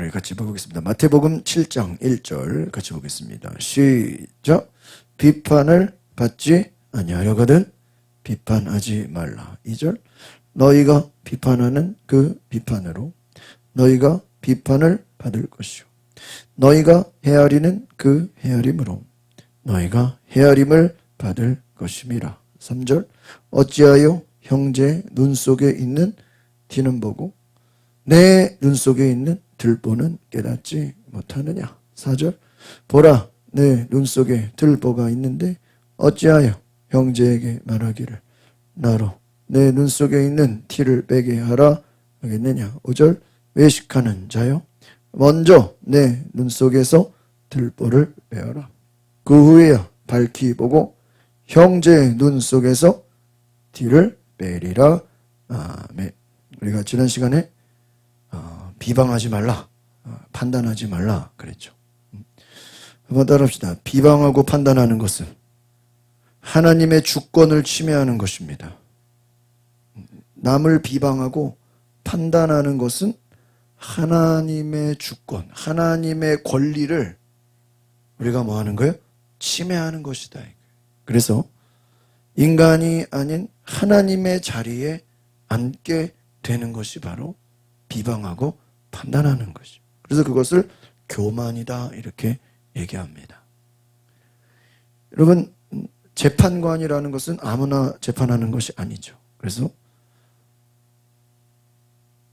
말씀을 같이 보겠습니다. 마태복음 7장 1절 같이 보겠습니다. 시작. 비판을 받지 아니하려거든 비판하지 말라. 2절. 너희가 비판하는 그 비판으로 너희가 비판을 받을 것이요 너희가 헤아리는 그 헤아림으로 너희가 헤아림을 받을 것임이라. 3절. 어찌하여 형제 눈 속에 있는 티는 보고 내 눈 속에 있는 들보는 깨닫지 못하느냐. 4절. 보라 내 눈 속에 들보가 있는데 어찌하여 형제에게 말하기를 나로 내 눈 속에 있는 티를 빼게 하라 하겠느냐. 5절. 외식하는 자여 먼저 내 눈 속에서 들보를 빼어라. 그 후에야 밝히 보고 형제의 눈 속에서 티를 빼리라. 아멘. 우리가 지난 시간에 비방하지 말라, 판단하지 말라 그랬죠. 한번 따라합시다. 비방하고 판단하는 것은 하나님의 주권을 침해하는 것입니다. 남을 비방하고 판단하는 것은 하나님의 주권, 하나님의 권리를 우리가 뭐 하는 거예요? 침해하는 것이다. 그래서 인간이 아닌 하나님의 자리에 앉게 되는 것이 바로 비방하고 판단하는 것이죠. 그래서 그것을 교만이다 이렇게 얘기합니다. 여러분, 재판관이라는 것은 아무나 재판하는 것이 아니죠. 그래서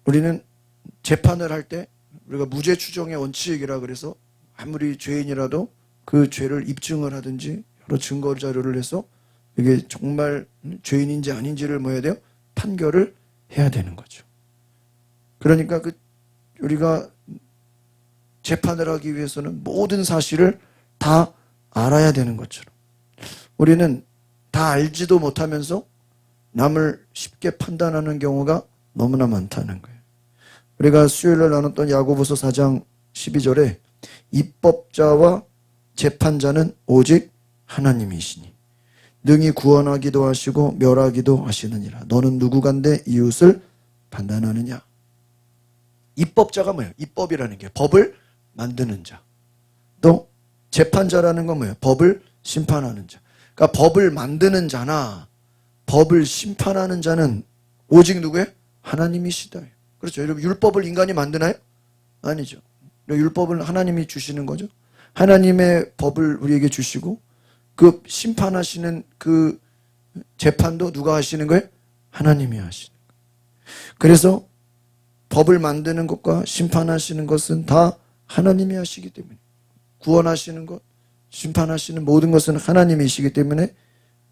우리는 재판을 할 때 우리가 무죄 추정의 원칙이라 그래서 아무리 죄인이라도 그 죄를 입증을 하든지 여러 증거 자료를 해서 이게 정말 죄인인지 아닌지를 뭐 해야 돼요? 판결을 해야 되는 거죠. 그러니까 우리가 재판을 하기 위해서는 모든 사실을 다 알아야 되는 것처럼 우리는 다 알지도 못하면서 남을 쉽게 판단하는 경우가 너무나 많다는 거예요. 우리가 수요일에 나눴던 야고보서 4장 12절에 입법자와 재판자는 오직 하나님이시니 능히 구원하기도 하시고 멸하기도 하시느니라. 너는 누구간데 이웃을 판단하느냐. 입법자가 뭐예요? 입법이라는 게 법을 만드는 자. 또 재판자라는 건 뭐예요? 법을 심판하는 자. 그러니까 법을 만드는 자나 법을 심판하는 자는 오직 누구예요? 하나님이시다. 그렇죠. 여러분 율법을 인간이 만드나요? 아니죠. 율법을 하나님이 주시는 거죠. 하나님의 법을 우리에게 주시고 그 심판하시는 그 재판도 누가 하시는 거예요? 하나님이 하시는 거예요. 그래서 법을 만드는 것과 심판하시는 것은 다 하나님이 하시기 때문에 구원하시는 것, 심판하시는 모든 것은 하나님이시기 때문에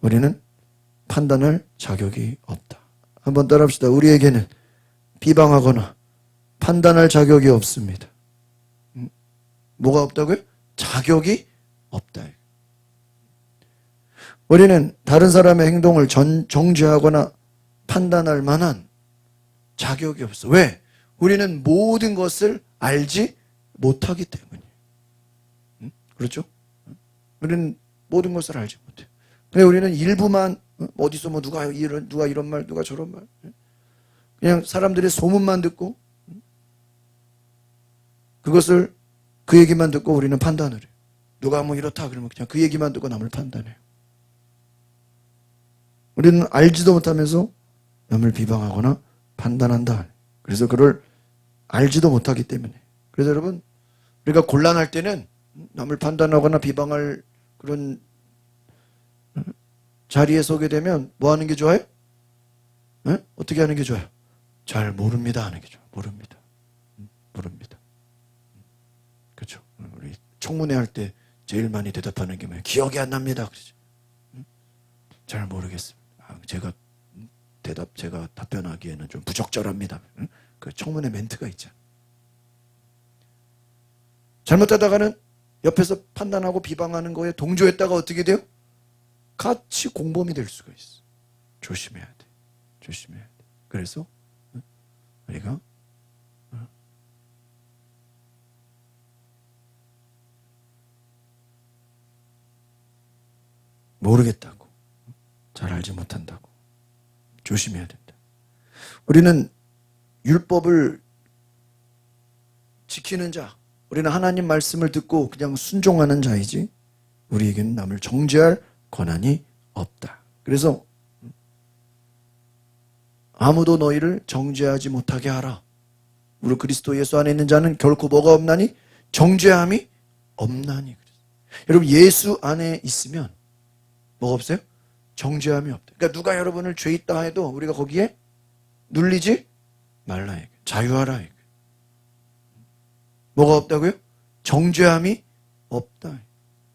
우리는 판단할 자격이 없다. 한번 따라합시다. 우리에게는 비방하거나 판단할 자격이 없습니다. 뭐가 없다고요? 자격이 없다. 우리는 다른 사람의 행동을 정죄하거나 판단할 만한 자격이 없어. 왜? 우리는 모든 것을 알지 못하기 때문이에요. 그렇죠? 우리는 모든 것을 알지 못해요. 근데 우리는 일부만 어디서 뭐 누가 이런 말, 누가 저런 말, 그냥 사람들의 소문만 듣고 그것을 그 얘기만 듣고 우리는 판단을 해요. 누가 뭐 이렇다 그러면 그냥 그 얘기만 듣고 남을 판단해요. 우리는 알지도 못하면서 남을 비방하거나 판단한다. 그래서 그걸 알지도 못하기 때문에. 그래서 여러분 우리가 곤란할 때는 남을 판단하거나 비방할 그런 자리에 서게 되면 뭐 하는 게 좋아요? 네? 어떻게 하는 게 좋아요? 잘 모릅니다 하는 게 좋아요. 모릅니다. 그렇죠. 우리 청문회 할 때 제일 많이 대답하는 게 뭐예요? 기억이 안 납니다. 그렇죠. 잘 모르겠습니다. 제가 답변하기에는 좀 부적절합니다. 그 청문회 멘트가 있잖아요. 잘못하다가는 옆에서 판단하고 비방하는 거에 동조했다가 어떻게 돼요? 같이 공범이 될 수가 있어. 조심해야 돼. 조심해야 돼. 그래서 우리가 모르겠다고, 잘 알지 못한다고 조심해야 된다. 우리는 율법을 지키는 자, 우리는 하나님 말씀을 듣고 그냥 순종하는 자이지 우리에게는 남을 정죄할 권한이 없다. 그래서 아무도 너희를 정죄하지 못하게 하라. 우리 그리스도 예수 안에 있는 자는 결코 뭐가 없나니? 정죄함이 없나니. 여러분 예수 안에 있으면 뭐가 없어요? 정죄함이 없다. 그러니까 누가 여러분을 죄 있다 해도 우리가 거기에 눌리지 말라. 자유하라. 뭐가 없다고요? 정죄함이 없다.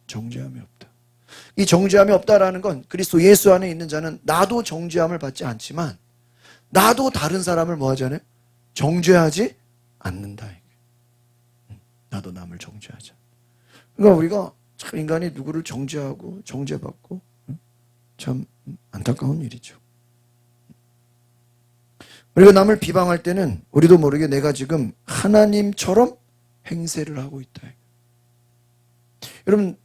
정죄함이 없다. 이 정죄함이 없다라는 건 그리스도 예수 안에 있는 자는 나도 정죄함을 받지 않지만 나도 다른 사람을 뭐 하잖아요? 정죄하지 않는다. 나도 남을 정죄하지 않는다. 그러니까 우리가 참 인간이 누구를 정죄하고 정죄받고 참 안타까운 일이죠. 우리가 남을 비방할 때는 우리도 모르게 내가 지금 하나님처럼 행세를 하고 있다. 여러분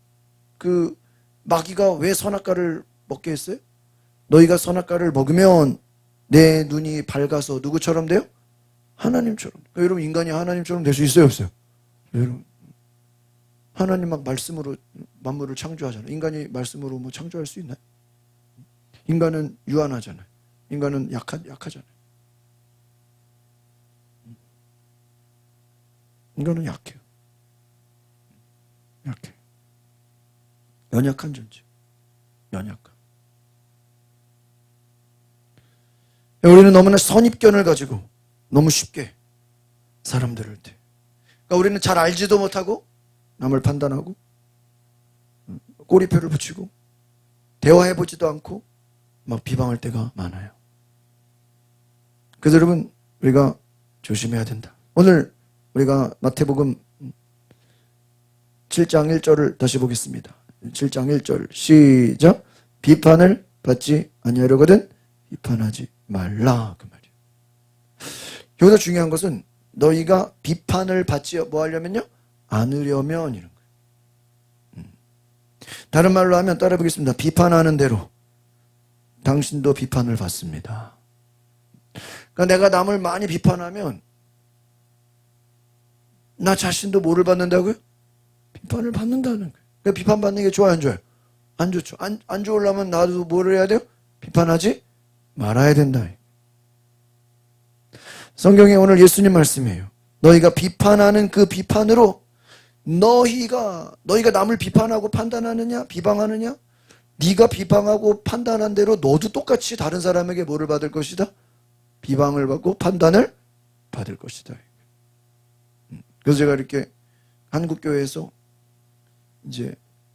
그 마귀가 왜 선악과를 먹게 했어요? 너희가 선악과를 먹으면 내 눈이 밝아서 누구처럼 돼요? 하나님처럼. 그러니까 여러분 인간이 하나님처럼 될 수 있어요 없어요? 여러분 하나님 막 말씀으로 만물을 창조하잖아요. 인간이 말씀으로 뭐 창조할 수 있나요? 인간은 유한하잖아요. 인간은 약하잖아요. 인간은 약해요. 약해. 연약한 존재. 연약한. 우리는 너무나 선입견을 가지고 너무 쉽게 사람들을 대. 그러니까 우리는 잘 알지도 못하고 남을 판단하고 꼬리표를 붙이고 대화해보지도 않고 막 비방할 때가 많아요. 그래서 여러분 우리가 조심해야 된다. 오늘 우리가 마태복음 7장 1절을 다시 보겠습니다. 7장 1절 시작. 비판을 받지 아니하려거든 비판하지 말라 그 말이에요. 여기서 중요한 것은 너희가 비판을 받지 뭐 하려면요? 않으려면 이런 거예요. 다른 말로 하면 따라 보겠습니다. 비판하는 대로 당신도 비판을 받습니다. 그러니까 내가 남을 많이 비판하면 나 자신도 뭐를 받는다고요? 비판을 받는다는 거예요. 그러니까 비판받는 게 좋아요 안 좋아요? 안 좋죠. 안 좋으려면 나도 뭐를 해야 돼요? 비판하지 말아야 된다. 성경에 오늘 예수님 말씀이에요. 너희가 비판하는 그 비판으로 너희가 남을 비판하고 판단하느냐 비방하느냐 네가 비방하고 판단한 대로 너도 똑같이 다른 사람에게 뭐를 받을 것이다? 비방을 받고 판단을 받을 것이다. 그래서 제가 이렇게 한국교회에서 이제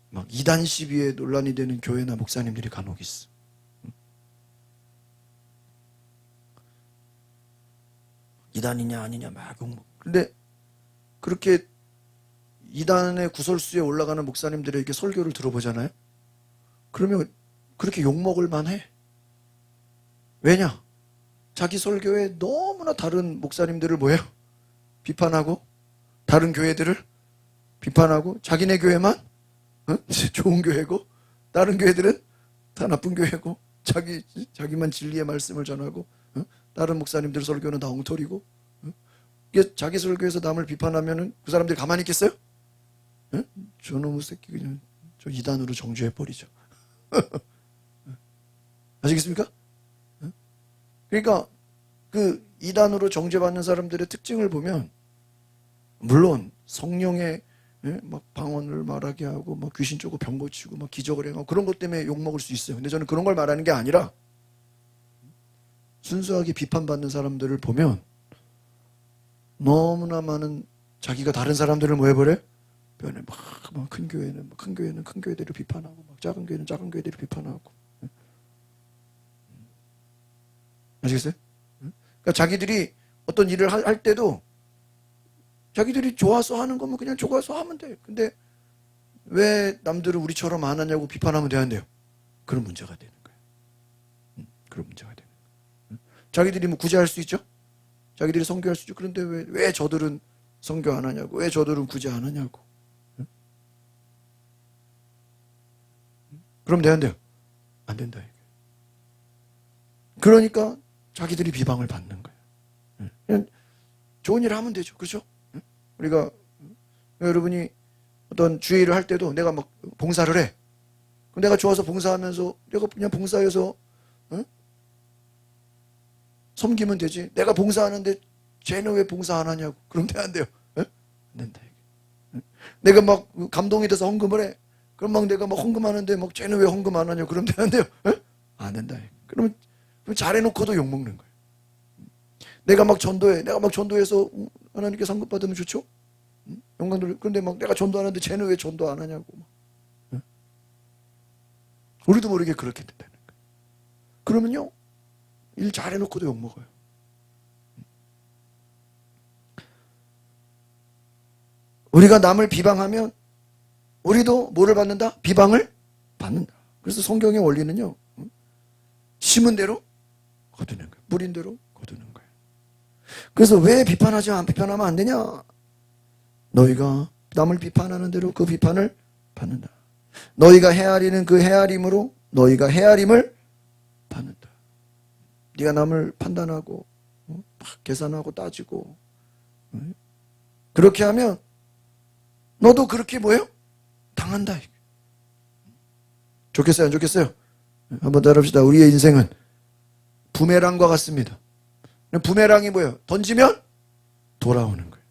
막 이단 시비에 논란이 되는 교회나 목사님들이 간혹 있어. 이단이냐 아니냐 막 욕먹. 근데 그렇게 이단의 구설수에 올라가는 목사님들의 이렇게 설교를 들어보잖아요. 그러면 그렇게 욕먹을 만해. 왜냐? 자기 설교에 너무나 다른 목사님들을 뭐예요? 비판하고 다른 교회들을 비판하고 자기네 교회만 좋은 교회고 다른 교회들은 다 나쁜 교회고 자기만 진리의 말씀을 전하고 다른 목사님들 설교는 다 엉터리고 이게 자기 설교에서 남을 비판하면은 그 사람들이 가만히 있겠어요? 저놈의 새끼 그냥 저 이단으로 정죄해버리죠. 아시겠습니까? 그러니까 그 이단으로 정죄받는 사람들의 특징을 보면 물론 성령의 막 방언을 말하게 하고 막 귀신 쫓고 병 고치고 막 기적을 행하고 그런 것 때문에 욕먹을 수 있어요. 근데 저는 그런 걸 말하는 게 아니라 순수하게 비판받는 사람들을 보면 너무나 많은 자기가 다른 사람들을 뭐 해버려요? 변해 막 큰 교회는 큰 교회들을 비판하고 막 작은 교회는 작은 교회들을 비판하고 아시겠어요? 그러니까 자기들이 어떤 일을 할 때도 자기들이 좋아서 하는 거면 그냥 좋아서 하면 돼. 근데 왜 남들은 우리처럼 안 하냐고 비판하면 되는데요. 그런 문제가 되는 거예요. 그런 문제가 되는 거예요. 자기들이 뭐 구제할 수 있죠? 자기들이 선교할 수 있죠. 그런데 왜 저들은 선교 안 하냐고, 왜 저들은 구제 안 하냐고. 그럼 되는데요. 안 된다. 그러니까 자기들이 비방을 받는 거예요. 그냥 좋은 일을 하면 되죠. 그렇죠? 우리가 여러분이 어떤 주의를 할 때도 내가 막 봉사를 해. 내가 좋아서 봉사하면서 내가 그냥 봉사해서 섬기면 되지. 내가 봉사하는데 쟤는 왜 봉사 안 하냐고. 그럼 돼, 안 돼요? 안 된다. 내가 막 감동이 돼서 헌금을 해. 그럼 막 내가 막 헌금하는데 막 쟤는 왜 헌금 안 하냐고. 그럼 돼, 안 돼요? 안 된다. 그러면 잘해놓고도 욕먹는 거예요. 내가 막 전도해. 내가 막 전도해서 하나님께 상급 받으면 좋죠? 영광 돌려. 그런데 막 내가 전도하는데 쟤는 왜 전도 안 하냐고. 우리도 모르게 그렇게 된다는 거예요. 그러면요, 일 잘해놓고도 욕먹어요. 우리가 남을 비방하면 우리도 뭐를 받는다? 비방을 받는다. 그래서 성경의 원리는요, 심은 대로 거두는 거예요. 뿌린 대로 거두는 거예요. 그래서 왜 비판하면 안 되냐? 너희가 남을 비판하는 대로 그 비판을 받는다. 너희가 헤아리는 그 헤아림으로 너희가 헤아림을 받는다. 네가 남을 판단하고 계산하고 따지고 그렇게 하면 너도 그렇게 뭐예요? 당한다. 좋겠어요? 안 좋겠어요? 한번 따라합시다. 우리의 인생은 부메랑과 같습니다. 부메랑이 뭐예요? 던지면 돌아오는 거예요.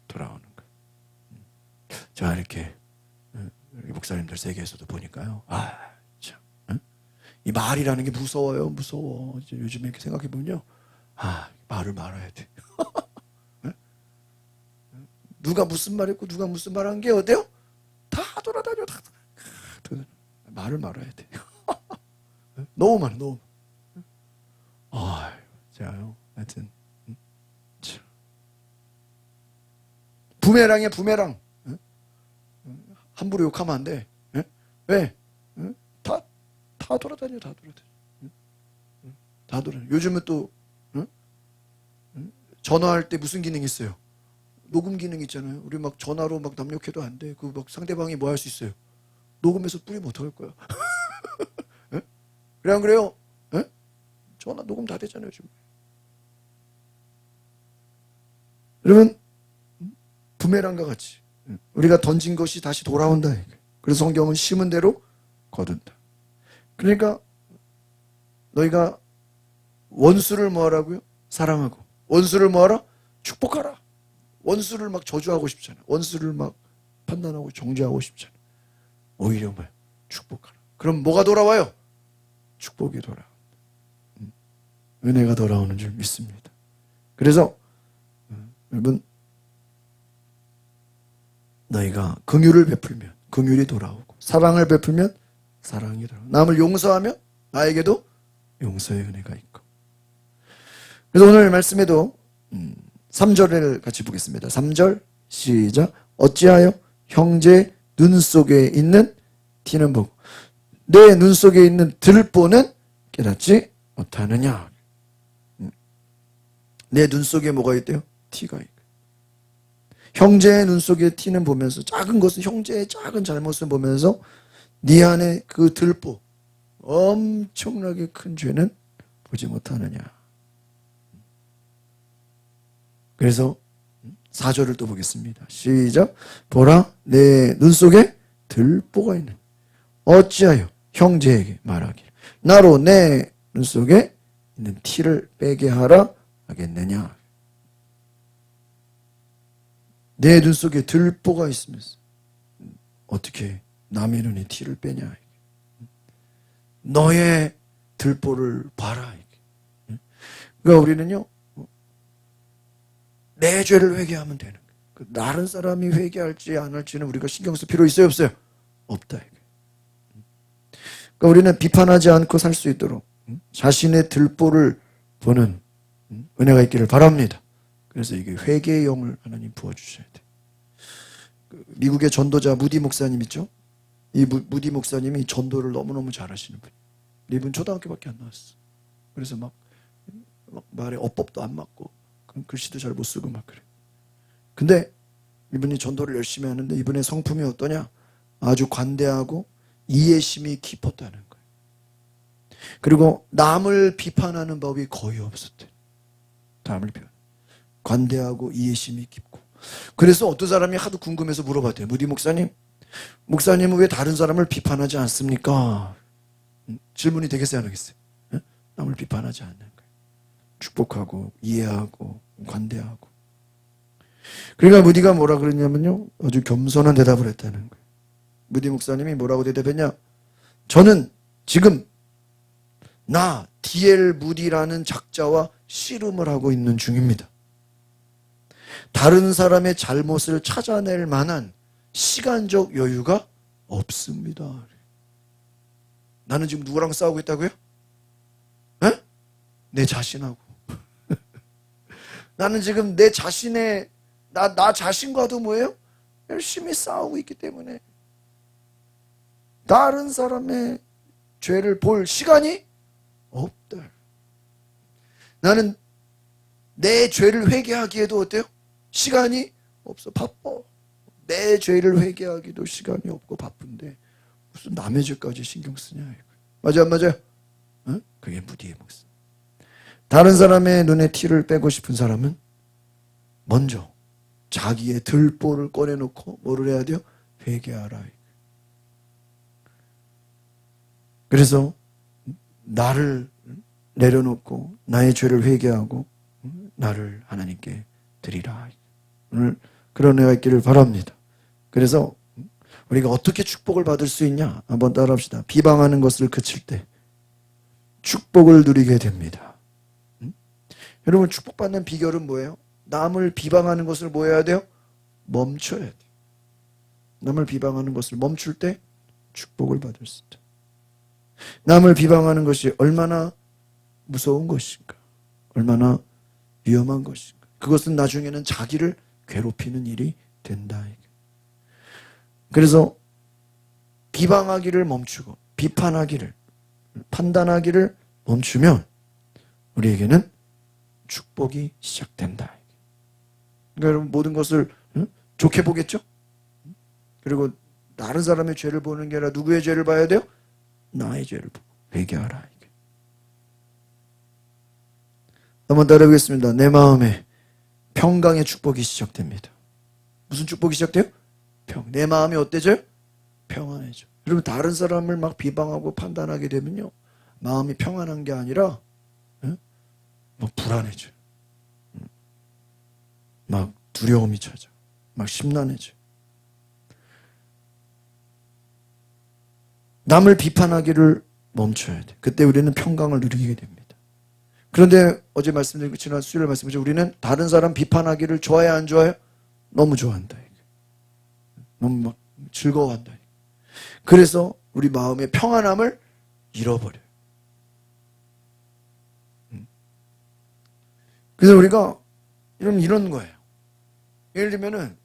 돌아오는 거예요. 자, 이렇게 목사님들 세계에서도 보니까요. 참. 이 말이라는 게 무서워요. 무서워. 요즘에 이렇게 생각해보면요. 말을 말아야 돼. 누가 무슨 말 했고 누가 무슨 말 한 게 어때요? 다 돌아다녀. 다. 말을 말아야 돼. 너무 많아. 너무 많아. 자요. 하여튼 부메랑이야, 부메랑. 함부로 욕하면 안 돼. 왜? 다 돌아다녀. 다 돌아다녀. 요즘은 또 전화할 때 무슨 기능이 있어요? 녹음 기능 있잖아요. 우리 막 전화로 막 남욕해도 안 돼. 그 막 상대방이 뭐 할 수 있어요? 녹음해서 뿌리면 어떡할 거야? 그래, 안 그래요? 전화 녹음 다 되잖아요, 지금. 여러분, 부메랑과 같이 우리가 던진 것이 다시 돌아온다. 그래서 성경은 심은 대로 거둔다. 그러니까 너희가 원수를 뭐 하라고요? 사랑하고. 원수를 뭐 하라? 축복하라. 원수를 막 저주하고 싶잖아. 원수를 막 판단하고 정죄하고 싶잖아. 오히려 뭐야? 축복하라. 그럼 뭐가 돌아와요? 축복이 돌아온다. 은혜가 돌아오는 줄 믿습니다. 그래서 여러분, 너희가 긍휼을 베풀면 긍휼이 돌아오고 사랑을 베풀면 사랑이 돌아오고 남을 용서하면 나에게도 용서의 은혜가 있고. 그래서 오늘 말씀에도 3절을 같이 보겠습니다. 3절 시작. 어찌하여 형제 눈 속에 있는 티는 보고 내 눈 속에 있는 들보는 깨닫지 못하느냐. 내 눈 속에 뭐가 있대요? 티가 있고. 형제의 눈 속에 티는 보면서 작은 것은 형제의 작은 잘못을 보면서 네 안에 그 들보 엄청나게 큰 죄는 보지 못하느냐. 그래서 4절을 또 보겠습니다. 시작. 보라 내 눈 속에 들보가 있는 어찌하여 형제에게 말하기를 나로 내 눈 속에 있는 티를 빼게 하라 하겠느냐. 내 눈 속에 들보가 있으면서 어떻게 남의 눈에 티를 빼냐. 너의 들보를 봐라. 그러니까 우리는요, 내 죄를 회개하면 되는 거예요. 다른 사람이 회개할지 안 할지는 우리가 신경 쓸 필요 있어요, 없어요? 없다. 그러니까 우리는 비판하지 않고 살 수 있도록 자신의 들보를 보는 은혜가 있기를 바랍니다. 그래서 이게 회개의 영을 하나님 부어주셔야 돼. 미국의 전도자 무디 목사님 있죠? 이 무디 목사님이 전도를 너무너무 잘하시는 분이에요. 이분 초등학교밖에 안 나왔어. 그래서 막 말에 어법도 안 맞고 글씨도 잘 못 쓰고 막 그래. 근데 이분이 전도를 열심히 하는데 이분의 성품이 어떠냐? 아주 관대하고 이해심이 깊었다는 거예요. 그리고 남을 비판하는 법이 거의 없었대. 남을 비판. 관대하고 이해심이 깊고 그래서 어떤 사람이 하도 궁금해서 물어봤대요. 무디 목사님은 왜 다른 사람을 비판하지 않습니까? 질문이 되겠어요, 안 하겠어요? 남을 비판하지 않는 거예요. 축복하고 이해하고 관대하고. 그러니까 무디가 뭐라 그랬냐면요, 아주 겸손한 대답을 했다는 거예요. 무디 목사님이 뭐라고 대답했냐? 저는 지금 나 D.L. 무디라는 작자와 씨름을 하고 있는 중입니다. 다른 사람의 잘못을 찾아낼 만한 시간적 여유가 없습니다. 나는 지금 누구랑 싸우고 있다고요? 에? 내 자신하고. 나는 지금 내 자신의 나 자신과도 뭐예요? 열심히 싸우고 있기 때문에 다른 사람의 죄를 볼 시간이 없다. 나는 내 죄를 회개하기에도 어때요? 시간이 없어. 바빠. 내 죄를 회개하기도 시간이 없고 바쁜데 무슨 남의 죄까지 신경 쓰냐. 맞아 안 맞아요? 어? 그게 무디의 목숨. 다른 사람의 눈에 티를 빼고 싶은 사람은 먼저 자기의 들보를 꺼내놓고 뭐를 해야 돼요? 회개하라. 그래서 나를 내려놓고 나의 죄를 회개하고 나를 하나님께 드리라. 오늘 그런 애가 있기를 바랍니다. 그래서 우리가 어떻게 축복을 받을 수 있냐? 한번 따라합시다. 비방하는 것을 그칠 때 축복을 누리게 됩니다. 여러분, 축복받는 비결은 뭐예요? 남을 비방하는 것을 뭐 해야 돼요? 멈춰야 돼요. 남을 비방하는 것을 멈출 때 축복을 받을 수 있다. 남을 비방하는 것이 얼마나 무서운 것인가, 얼마나 위험한 것인가. 그것은 나중에는 자기를 괴롭히는 일이 된다. 그래서 비방하기를 멈추고 비판하기를, 판단하기를 멈추면 우리에게는 축복이 시작된다. 그러니까 여러분, 모든 것을 좋게 보겠죠? 그리고 다른 사람의 죄를 보는 게 아니라 누구의 죄를 봐야 돼요? 나의 죄를 보고 회개하라. 한번 따라해보겠습니다. 내 마음에 평강의 축복이 시작됩니다. 무슨 축복이 시작돼요? 내 마음이 어때져요? 평안해져. 여러분, 다른 사람을 막 비방하고 판단하게 되면요, 마음이 평안한 게 아니라 막 불안해져. 막 두려움이 찾아. 막 심란해져. 남을 비판하기를 멈춰야 돼. 그때 우리는 평강을 누리게 됩니다. 그런데 어제 말씀드린 지난 수요일 말씀드린 우리는 다른 사람 비판하기를 좋아해 안 좋아해요? 너무 좋아한다. 너무 막 즐거워한다. 그래서 우리 마음의 평안함을 잃어버려요. 그래서 우리가 이런 거예요. 예를 들면은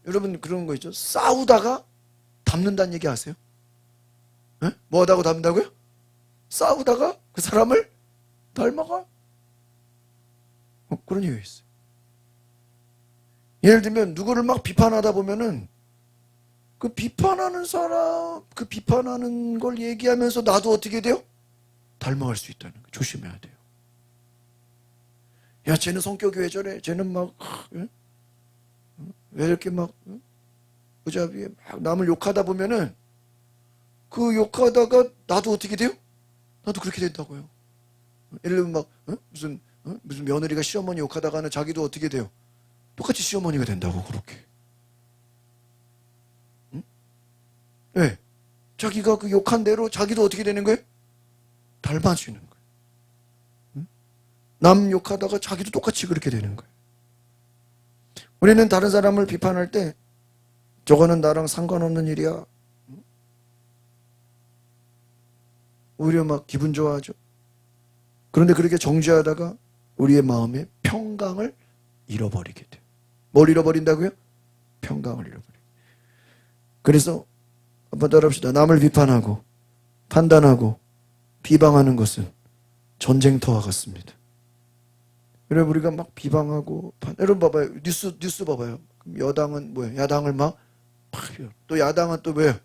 여러분 그런 거 있죠? 싸우다가 닮는다는 얘기 아세요? 네? 뭐 하다가 닮는다고요? 싸우다가 그 사람을 닮아가. 그런 얘기가 있어요. 예를 들면 누구를 막 비판하다 보면은 그 비판하는 사람, 그 비판하는 걸 얘기하면서 나도 어떻게 돼요? 닮아갈 수 있다는 거 조심해야 돼요. 야, 쟤는 성격이 왜 저래? 쟤는 막 왜 이렇게 막 무자비해 막 남을 욕하다 보면은 그 욕하다가 나도 어떻게 돼요? 나도 그렇게 된다고요. 예를 들면 막 무슨 며느리가 시어머니 욕하다가는 자기도 어떻게 돼요? 똑같이 시어머니가 된다고. 그렇게. 네. 자기가 그 욕한 대로 자기도 어떻게 되는 거예요? 닮아지는 거예요. 남 욕하다가 자기도 똑같이 그렇게 되는 거예요. 우리는 다른 사람을 비판할 때 저거는 나랑 상관없는 일이야. 오히려 막 기분 좋아하죠. 그런데 그렇게 정죄하다가 우리의 마음의 평강을 잃어버리게 돼요. 뭘 잃어버린다고요? 평강을 잃어버려요. 그래서 한번 따라합시다. 남을 비판하고 판단하고 비방하는 것은 전쟁터와 같습니다. 여러분, 우리가 막 비방하고 여러분 봐봐요. 뉴스 봐봐요. 여당은 뭐예요? 야당을 막 또 야당은 또 뭐예요?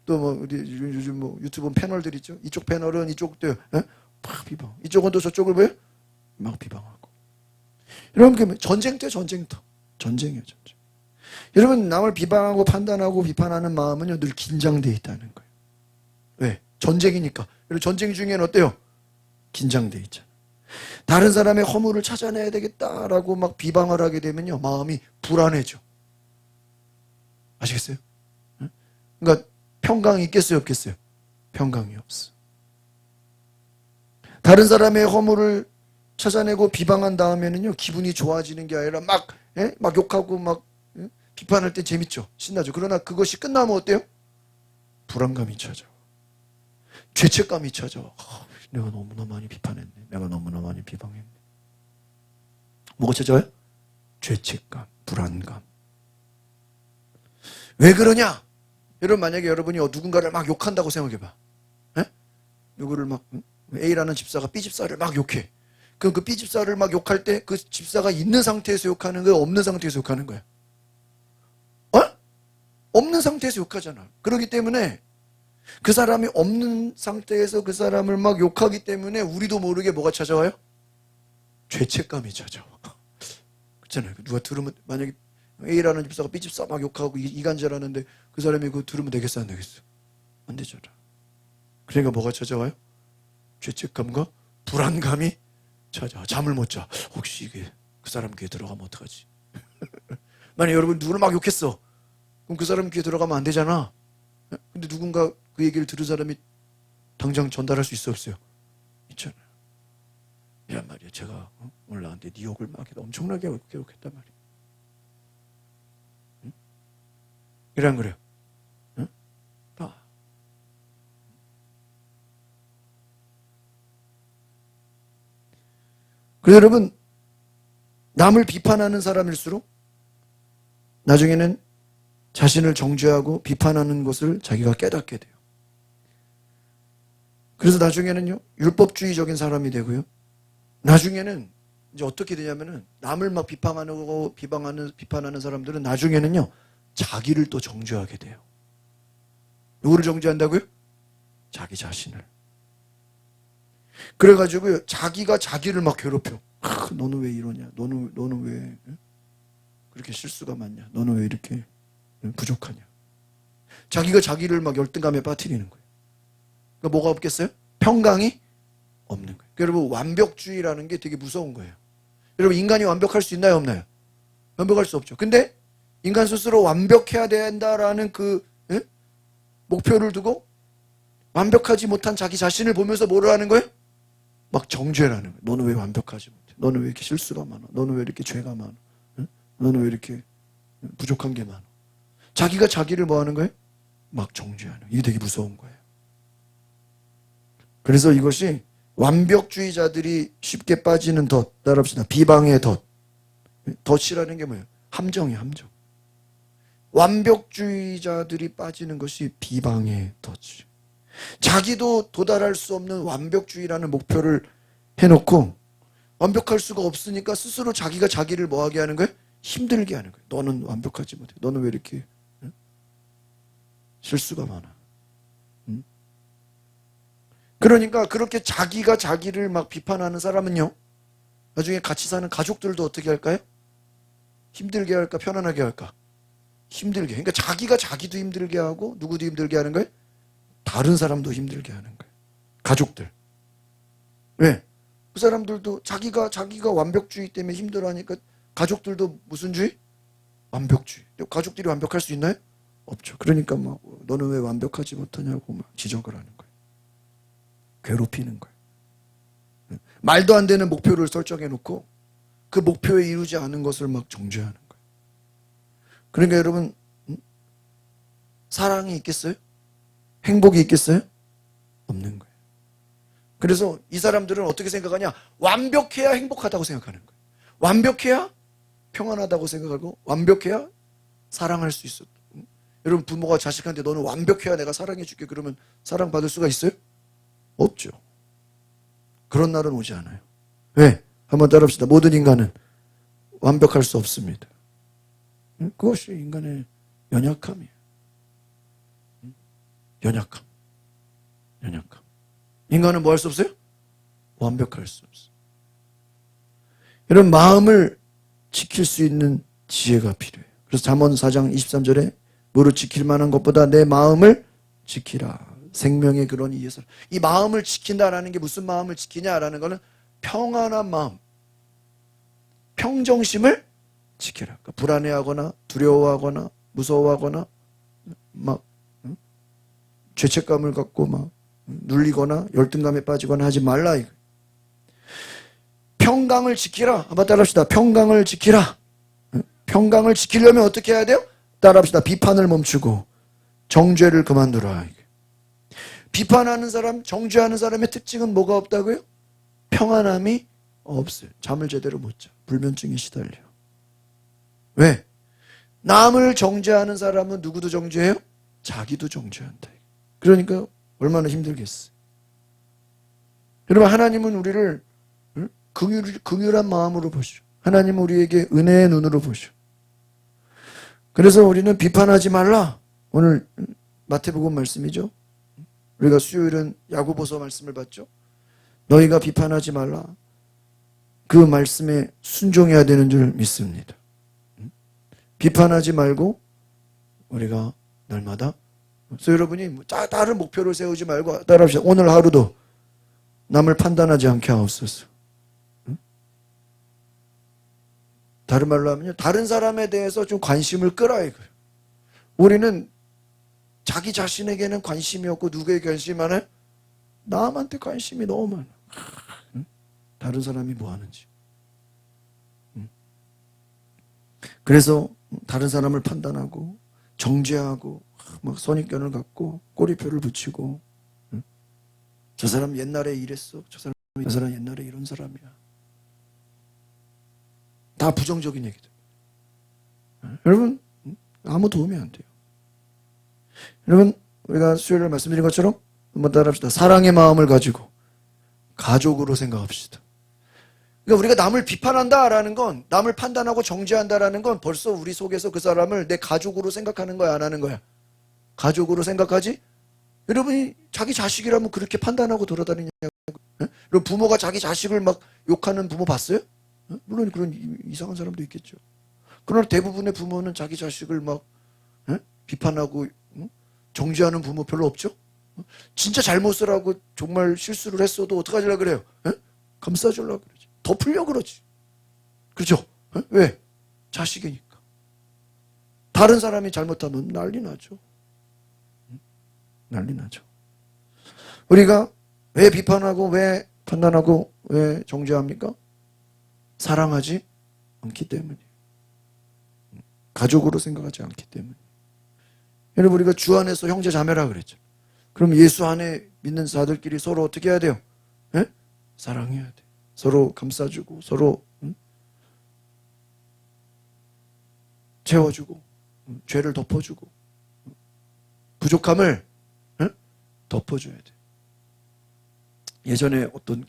또 뭐 요즘 뭐 유튜브 패널들 있죠. 이쪽 패널은 이쪽도 막 비방. 이쪽은 또 저쪽을 뭐예요? 막 비방하고. 여러분, 전쟁터예요, 전쟁터. 전쟁이에요, 전쟁. 여러분, 남을 비방하고 판단하고 비판하는 마음은요, 늘 긴장되어 있다는 거예요. 왜? 전쟁이니까. 여러분, 전쟁 중에는 어때요? 긴장되어 있잖아요. 다른 사람의 허물을 찾아내야 되겠다라고 막 비방을 하게 되면요, 마음이 불안해져. 아시겠어요? 그러니까 평강이 있겠어요, 없겠어요? 평강이 없어. 다른 사람의 허물을 찾아내고 비방한 다음에는요, 기분이 좋아지는 게 아니라 막 욕하고 막 비판할 때 재밌죠. 신나죠. 그러나 그것이 끝나면 어때요? 불안감이 찾아와. 죄책감이 찾아와. 내가 너무나 많이 비판했네. 내가 너무나 많이 비방했네. 뭐가 찾아와요? 죄책감, 불안감. 왜 그러냐? 여러분, 만약에 여러분이 누군가를 막 욕한다고 생각해봐. 누구를 막 A라는 집사가 B 집사를 막 욕해. 그럼 그 B 집사를 막 욕할 때 그 집사가 있는 상태에서 욕하는 거야? 없는 상태에서 욕하는 거야? 없는 상태에서 욕하잖아. 그렇기 때문에 그 사람이 없는 상태에서 그 사람을 막 욕하기 때문에 우리도 모르게 뭐가 찾아와요? 죄책감이 찾아와. 그렇잖아요. 누가 들으면, 만약에 A라는 집사가 B 집사 막 욕하고 이간질하는데 그 사람이 그거 들으면 되겠어, 안 되겠어? 안 되잖아. 그러니까 뭐가 찾아와요? 죄책감과 불안감이 찾아와. 잠을 못 자. 혹시 이게 그 사람 귀에 들어가면 어떡하지? 만약에 여러분 누구를 막 욕했어. 그럼 그 사람 귀에 들어가면 안 되잖아. 근데 누군가 그 얘기를 들은 사람이 당장 전달할 수 있어, 없어요? 있잖아요. 야 말이야, 제가 오늘 나한테 네 욕을 막 엄청나게 욕했단 말이야. 응? 그래 안 그래요? 응? 그래서 여러분, 남을 비판하는 사람일수록 나중에는 자신을 정죄하고 비판하는 것을 자기가 깨닫게 돼요. 그래서 나중에는요, 율법주의적인 사람이 되고요. 나중에는 이제 어떻게 되냐면은 남을 막 비판하는 사람들은 나중에는요, 자기를 또 정죄하게 돼요. 누구를 정죄한다고요? 자기 자신을. 그래가지고요, 자기가 자기를 막 괴롭혀. 너는 왜 이러냐? 너는 왜 그렇게 실수가 많냐? 너는 왜 이렇게 부족하냐? 자기가 자기를 막 열등감에 빠뜨리는 거예요. 그러니까 뭐가 없겠어요? 평강이 없는 거예요. 그러니까 여러분, 완벽주의라는 게 되게 무서운 거예요. 여러분, 인간이 완벽할 수 있나요, 없나요? 완벽할 수 없죠. 근데 인간 스스로 완벽해야 된다라는 그 목표를 두고 완벽하지 못한 자기 자신을 보면서 뭐를 하는 거예요? 막 정죄를 하는 거예요. 너는 왜 완벽하지 못해? 너는 왜 이렇게 실수가 많아? 너는 왜 이렇게 죄가 많아? 너는 왜 이렇게 부족한 게 많아? 자기가 자기를 뭐 하는 거예요? 막 정죄하는 거예요. 이게 되게 무서운 거예요. 그래서 이것이 완벽주의자들이 쉽게 빠지는 덫, 따라합시다. 비방의 덫. 덫이라는 게 뭐예요? 함정이에요, 함정. 완벽주의자들이 빠지는 것이 비방의 덫이에요. 자기도 도달할 수 없는 완벽주의라는 목표를 해놓고 완벽할 수가 없으니까 스스로 자기가 자기를 뭐하게 하는 거예요? 힘들게 하는 거예요. 너는 완벽하지 못해. 너는 왜 이렇게 실수가 많아? 그러니까 그렇게 자기가 자기를 막 비판하는 사람은요, 나중에 같이 사는 가족들도 어떻게 할까요? 힘들게 할까, 편안하게 할까? 힘들게. 그러니까 자기가 자기도 힘들게 하고 누구도 힘들게 하는 거예요? 다른 사람도 힘들게 하는 거예요. 가족들. 왜? 그 사람들도 자기가 완벽주의 때문에 힘들어하니까 가족들도 무슨 주의? 완벽주의. 가족들이 완벽할 수 있나요? 없죠. 그러니까 막 너는 왜 완벽하지 못하냐고 막 지적을 하는 거예요. 괴롭히는 거예요. 말도 안 되는 목표를 설정해 놓고 그 목표에 이루지 않은 것을 막 정죄하는 거예요. 그러니까 여러분, 사랑이 있겠어요? 행복이 있겠어요? 없는 거예요. 그래서 이 사람들은 어떻게 생각하냐? 완벽해야 행복하다고 생각하는 거예요. 완벽해야 평안하다고 생각하고 완벽해야 사랑할 수 있어. 여러분, 부모가 자식한테 너는 완벽해야 내가 사랑해 줄게 그러면 사랑받을 수가 있어요? 없죠. 그런 날은 오지 않아요. 왜? 한번 따라합시다. 모든 인간은 완벽할 수 없습니다. 그것이 인간의 연약함이에요. 연약함. 인간은 뭐 할 수 없어요? 완벽할 수 없어요. 여러분, 마음을 지킬 수 있는 지혜가 필요해요. 그래서 잠언 4장 23절에 무릇 지킬 만한 것보다 내 마음을 지키라. 생명의 근원이 이에서. 이 마음을 지킨다라는 게 무슨 마음을 지키냐라는 거는 평안한 마음, 평정심을 지키라. 그러니까 불안해하거나 두려워하거나 무서워하거나 막 죄책감을 갖고 막 눌리거나 열등감에 빠지거나 하지 말라. 이거. 평강을 지키라. 한번 따라합시다. 평강을 지키라. 평강을 지키려면 어떻게 해야 돼요? 따라합시다. 비판을 멈추고 정죄를 그만두라. 비판하는 사람, 정죄하는 사람의 특징은 뭐가 없다고요? 평안함이 없어요. 잠을 제대로 못 자. 불면증에 시달려. 왜? 남을 정죄하는 사람은 누구도 정죄해요? 자기도 정죄한다. 그러니까 얼마나 힘들겠어요. 여러분, 하나님은 우리를 긍휼한 마음으로 보시오. 하나님은 우리에게 은혜의 눈으로 보시오. 그래서 우리는 비판하지 말라. 오늘 마태복음 말씀이죠. 우리가 수요일은 야고보서 말씀을 봤죠. 너희가 비판하지 말라. 그 말씀에 순종해야 되는 줄 믿습니다. 비판하지 말고 우리가 날마다, 그래서 여러분이 다른 목표를 세우지 말고 따라합시다. 오늘 하루도 남을 판단하지 않게 하옵소서. 다른 말로 하면요, 다른 사람에 대해서 좀 관심을 끌어야 이거예요. 우리는 자기 자신에게는 관심이 없고 누구에게 관심이 많아요? 남한테 관심이 너무 많아. 다른 사람이 뭐 하는지. 그래서 다른 사람을 판단하고 정죄하고 막 선입견을 갖고 꼬리표를 붙이고, 저 사람 옛날에 이랬어. 저 사람 옛날에 이런 사람이야. 다 부정적인 얘기들. 여러분, 아무 도움이 안 돼요. 여러분, 우리가 수요일에 말씀드린 것처럼 한번 따라합시다. 사랑의 마음을 가지고 가족으로 생각합시다. 그러니까 우리가 남을 비판한다라는 건, 남을 판단하고 정죄한다라는 건 벌써 우리 속에서 그 사람을 내 가족으로 생각하는 거야, 안 하는 거야? 가족으로 생각하지? 여러분이 자기 자식이라면 그렇게 판단하고 돌아다니냐고. 여러분, 부모가 자기 자식을 막 욕하는 부모 봤어요? 물론 그런 이상한 사람도 있겠죠. 그러나 대부분의 부모는 자기 자식을 막 비판하고 정죄하는 부모 별로 없죠. 진짜 잘못을 하고 정말 실수를 했어도 어떡하려고 그래요? 감싸주려고 그러지. 덮으려고 그러지. 그렇죠? 왜? 자식이니까. 다른 사람이 잘못하면 난리 나죠. 난리 나죠. 우리가 왜 비판하고 왜 판단하고 왜 정죄합니까? 사랑하지 않기 때문이에요. 가족으로 생각하지 않기 때문이에요. 여러분, 우리가 주 안에서 형제 자매라 그랬죠. 그럼 예수 안에 믿는 자들끼리 서로 어떻게 해야 돼요? 사랑해야 돼. 서로 감싸주고 서로 채워주고 죄를 덮어주고 부족함을 덮어줘야 돼. 예전에 어떤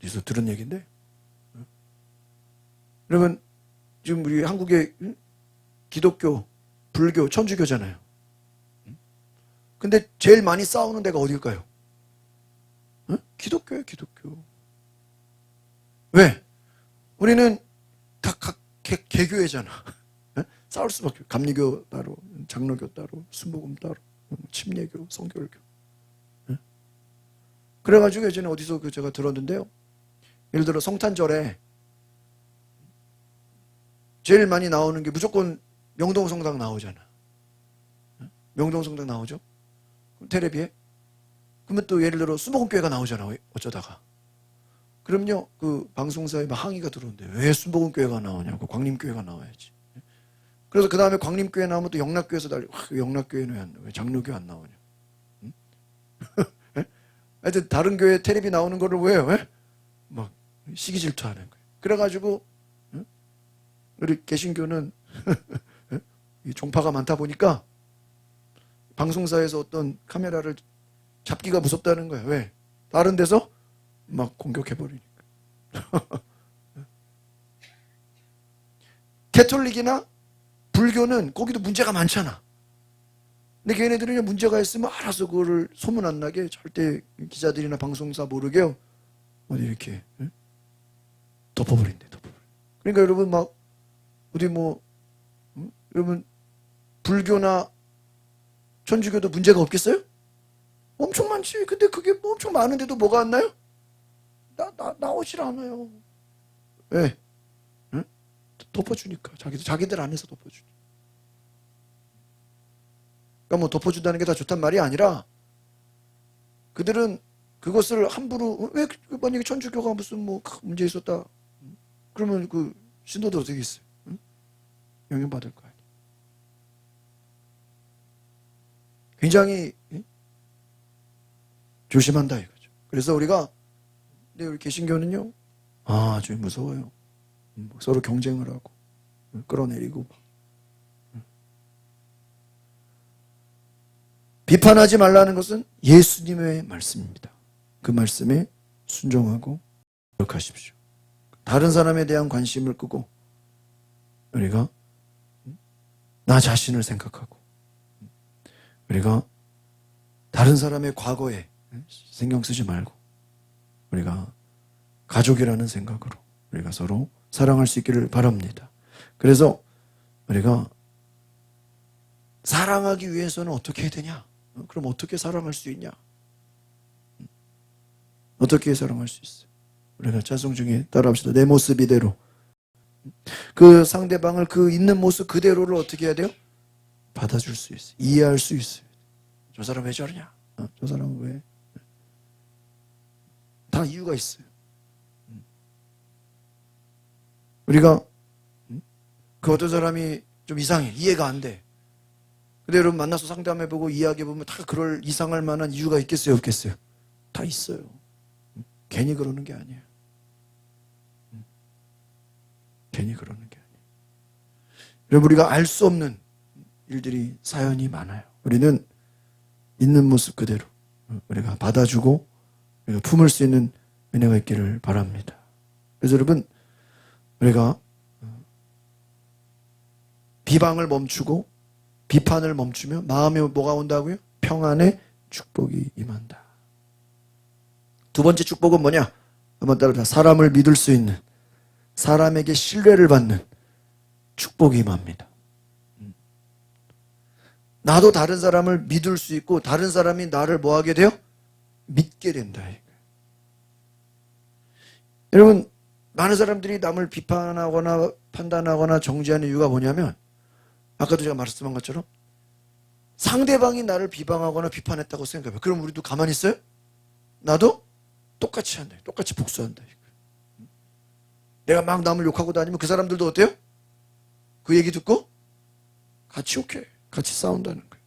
어디서 들은 얘기인데, 여러분 지금 우리 한국의 기독교, 불교, 천주교잖아요. 근데 제일 많이 싸우는 데가 어딜까요? 기독교예요, 기독교. 왜? 우리는 다 각 개교회잖아. 싸울 수밖에 없어요. 감리교 따로, 장로교 따로, 순복음 따로, 침례교, 성결교. 그래가지고 예전에 어디서 제가 들었는데요. 예를 들어 성탄절에 제일 많이 나오는 게 무조건 명동성당 나오잖아. 명동성당 나오죠? 텔레비에? 그러면 또 예를 들어 순복음교회가 나오잖아. 어쩌다가. 그럼요, 그 방송사에 막 항의가 들어오는데 왜 순복음교회가 나오냐고. 광림교회가 나와야지. 그래서 그 다음에 광림교회 나오면 또 영락교회에서 달려. 영락교회는 왜 장로교 안 나오냐. 응? 하여튼 다른 교회 텔레비 나오는 거를 왜요? 막 시기 질투하는 거예요. 그래가지고 우리 개신교는 종파가 많다 보니까 방송사에서 어떤 카메라를 잡기가 무섭다는 거예요. 왜? 다른 데서 막 공격해버리니까. 캐톨릭이나 불교는 거기도 문제가 많잖아. 근데 걔네들은 문제가 있으면 알아서 그거를 소문 안 나게 절대 기자들이나 방송사 모르게요. 어디 이렇게 덮어버린대. 그러니까 여러분 막 어디 뭐 여러분 불교나 천주교도 문제가 없겠어요? 엄청 많지. 근데 그게 뭐 엄청 많은데도 뭐가 안 나요? 나오질 않아요. 왜? 응? 덮어주니까. 자기들 안에서 덮어주니까. 그러니까 뭐 덮어준다는 게 다 좋단 말이 아니라 그들은 그것을 함부로 왜 만약에 천주교가 무슨 뭐 문제 있었다. 그러면 그 신도들 어떻게 있어요? 응? 영향받을 거 아니에요. 굉장히 조심한다 이거죠. 그래서 우리가 우리 개신교는요, 좀 무서워요. 서로 경쟁을 하고 끌어내리고 비판하지 말라는 것은 예수님의 말씀입니다. 그 말씀에 순종하고 노력하십시오. 다른 사람에 대한 관심을 끄고 우리가 나 자신을 생각하고 우리가 다른 사람의 과거에 신경 쓰지 말고 우리가 가족이라는 생각으로 우리가 서로 사랑할 수 있기를 바랍니다. 그래서 우리가 사랑하기 위해서는 어떻게 해야 되냐? 그럼 어떻게 사랑할 수 있냐? 어떻게 사랑할 수 있어요? 우리가 찬송 중에 따라합시다. 내 모습 이대로. 그 상대방을 그 있는 모습 그대로를 어떻게 해야 돼요? 받아줄 수 있어요. 이해할 수 있어요. 저 사람 왜 저러냐? 저 사람은 왜? 다 이유가 있어요. 우리가 그 어떤 사람이 좀 이상해. 이해가 안 돼. 근데 여러분 만나서 상담해보고 이야기해보면 다 그럴 이상할 만한 이유가 있겠어요? 없겠어요? 다 있어요. 괜히 그러는 게 아니에요. 괜히 그러는 게 아니에요. 여러분 우리가 알 수 없는 일들이 사연이 많아요. 우리는 있는 모습 그대로 우리가 받아주고 우리가 품을 수 있는 은혜가 있기를 바랍니다. 그래서 여러분 우리가 비방을 멈추고 비판을 멈추면 마음에 뭐가 온다고요? 평안의 축복이 임한다. 두 번째 축복은 뭐냐? 한번 따라서 사람을 믿을 수 있는 사람에게 신뢰를 받는 축복이 임합니다. 나도 다른 사람을 믿을 수 있고 다른 사람이 나를 뭐하게 돼요? 믿게 된다. 여러분 많은 사람들이 남을 비판하거나 판단하거나 정죄하는 이유가 뭐냐면 아까도 제가 말씀한 것처럼 상대방이 나를 비방하거나 비판했다고 생각해요. 그럼 우리도 가만히 있어요? 나도 똑같이 한다. 똑같이 복수한다. 내가 막 남을 욕하고 다니면 그 사람들도 어때요? 그 얘기 듣고 같이 욕해. 같이 싸운다는 거예요.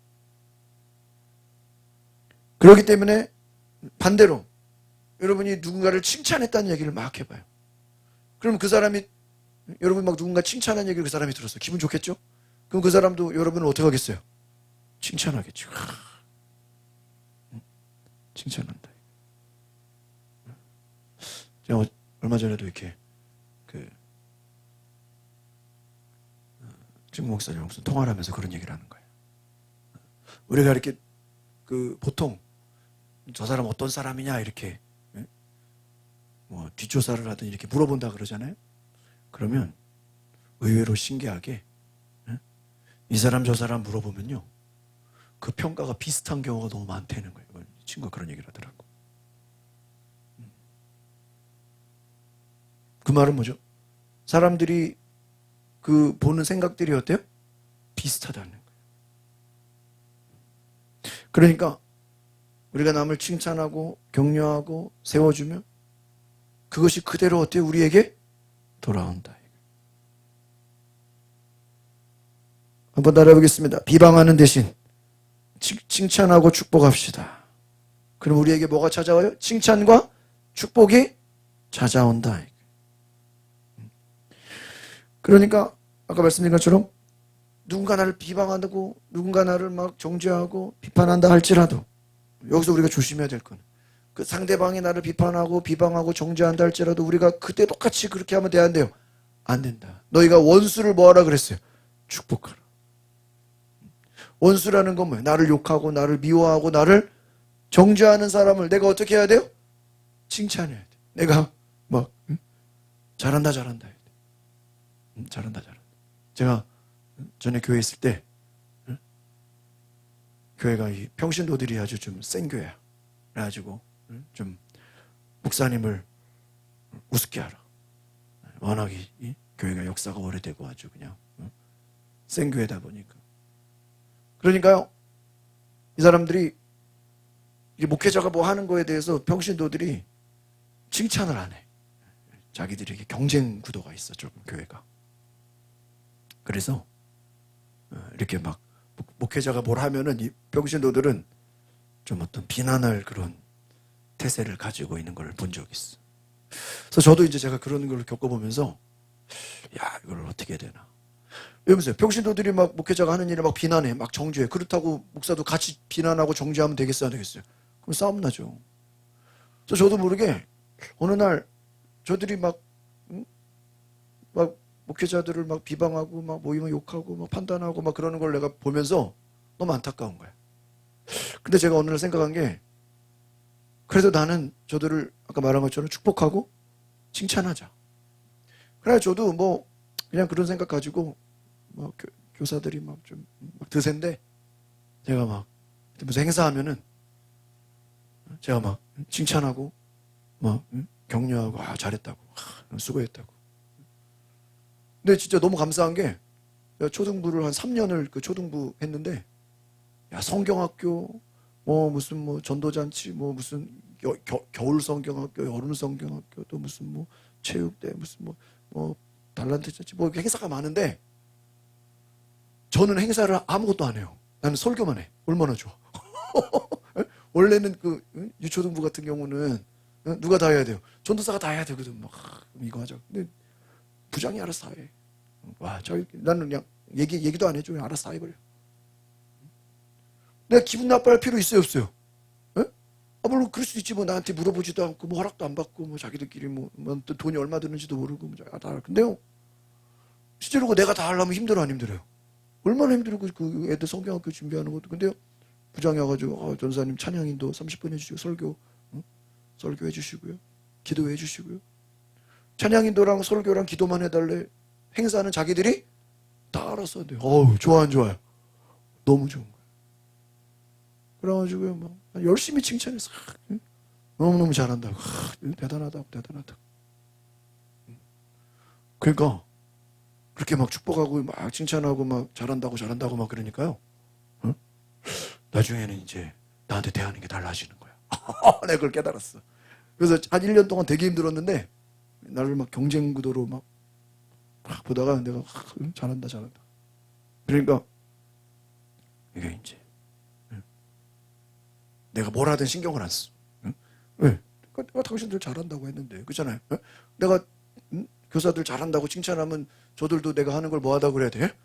그렇기 때문에 반대로 여러분이 누군가를 칭찬했다는 얘기를 막 해봐요. 그럼 그 사람이 여러분 막 누군가 칭찬한 얘기를 그 사람이 들었어요. 기분 좋겠죠? 그럼 그 사람도 여러분을 어떻게 하겠어요? 칭찬하겠죠. 칭찬한다. 제가 얼마 전에도 이렇게 지금 목사님 무슨 통화를 하면서 그런 얘기를 하는 거예요. 우리가 이렇게 보통 저 사람 어떤 사람이냐 이렇게 뭐 뒷조사를 하든 이렇게 물어본다 그러잖아요. 그러면 의외로 신기하게 이 사람 저 사람 물어보면요 그 평가가 비슷한 경우가 너무 많다는 거예요. 친구가 그런 얘기를 하더라고. 그 말은 뭐죠? 사람들이 그 보는 생각들이 어때요? 비슷하다는 거예요. 그러니까 우리가 남을 칭찬하고 격려하고 세워주면 그것이 그대로 어때요? 우리에게 돌아온다. 한번 따라해보겠습니다. 비방하는 대신 칭찬하고 축복합시다. 그럼 우리에게 뭐가 찾아와요? 칭찬과 축복이 찾아온다. 그러니까 아까 말씀드린 것처럼 누군가 나를 비방하고 누군가 나를 막 정죄하고 비판한다 할지라도 여기서 우리가 조심해야 될 건 그 상대방이 나를 비판하고 비방하고 정죄한다 할지라도 우리가 그때 똑같이 그렇게 하면 돼야 안 돼요? 안 된다. 너희가 원수를 뭐하라 그랬어요? 축복하라. 원수라는 건 뭐예요? 나를 욕하고 나를 미워하고 나를 정죄하는 사람을 내가 어떻게 해야 돼요? 칭찬해야 돼. 내가 막 잘한다 잘한다. 잘한다 잘한다. 제가 전에 교회 있을 때 교회가 이 평신도들이 아주 좀 센 교회야. 그래가지고 좀 목사님을 우습게 알아. 워낙 이 교회가 역사가 오래되고 아주 그냥 센 교회다 보니까. 그러니까요, 이 사람들이 이 목회자가 뭐 하는 거에 대해서 평신도들이 칭찬을 안 해. 자기들에게 경쟁 구도가 있어, 조금 교회가. 그래서 이렇게 막 목회자가 뭘 하면은 이 평신도들은 좀 어떤 비난할 그런 태세를 가지고 있는 걸 본 적이 있어. 그래서 저도 이제 제가 그런 걸 겪어보면서 야, 이걸 어떻게 해야 되나. 여보세요. 평신도들이 막 목회자가 하는 일을 막 비난해, 막 정죄해. 그렇다고 목사도 같이 비난하고 정죄하면 되겠어요, 안 되겠어요? 그럼 싸움 나죠. 그래서 저도 모르게 어느 날 저들이 막 목회자들을 막 비방하고 막 모이면 욕하고 막 판단하고 막 그러는 걸 내가 보면서 너무 안타까운 거야. 근데 제가 어느 날 생각한 게 그래도 나는 저들을 아까 말한 것처럼 축복하고 칭찬하자. 그래 저도 뭐 그냥 그런 생각 가지고 막 교사들이 막 좀 막 드센데 제가 막 무슨 행사하면은 제가 막 칭찬하고 막 격려하고 잘했다고 수고했다고. 근데 진짜 너무 감사한 게 초등부를 한 3년을 그 초등부 했는데 야 성경학교 뭐 무슨 뭐 전도잔치 뭐 무슨 겨울 성경학교 여름 성경학교 또 무슨 뭐 체육대 무슨 뭐 달란트 잔치 뭐 행사가 많은데 저는 행사를 아무것도 안 해요. 나는 설교만 해. 얼마나 좋아. 원래는 그 유초등부 같은 경우는 누가 다 해야 돼요. 전도사가 다 해야 되거든. 막 이거 하자. 근데 부장이 알아서 다 해. 와, 나는 그냥 얘기도 안 해줘. 그냥 알아서 다 해버려. 내가 기분 나빠할 필요 있어요, 없어요? 물론 그럴 수도 있지. 뭐 나한테 물어보지도 않고 뭐 허락도 안 받고 뭐 자기들끼리 뭐 돈이 얼마 드는지도 모르고 뭐 다. 근데요, 실제로 내가 다 하려면 힘들어 안 힘들어요? 얼마나 힘들고 그 애들 성경학교 준비하는 것도. 근데요, 부장이 와가지고 전사님 찬양인도 30분 해주시고 설교 해주시고요, 기도해 주시고요. 찬양인도랑 설교랑 기도만 해달래. 행사는 자기들이 다 알아서 돼요. 좋아 안 좋아요? 너무 좋은 거예요. 그래가지고요, 막 열심히 칭찬해서 너무너무 잘한다고, 대단하다고. 그러니까 그렇게 막 축복하고 막 칭찬하고 막 잘한다고 막 그러니까요. 나중에는 이제 나한테 대하는 게 달라지는 거야. 내가 그걸 깨달았어. 그래서 한 1년 동안 되게 힘들었는데 나를 막 경쟁 구도로 막 보다가 내가 잘한다. 그러니까 이게 이제 내가 뭘 하든 신경을 안 써. 왜? 내가 당신들 잘한다고 했는데, 그렇잖아요. 내가 교사들 잘한다고 칭찬하면 저들도 내가 하는 걸 뭐 하다고 그래야 돼?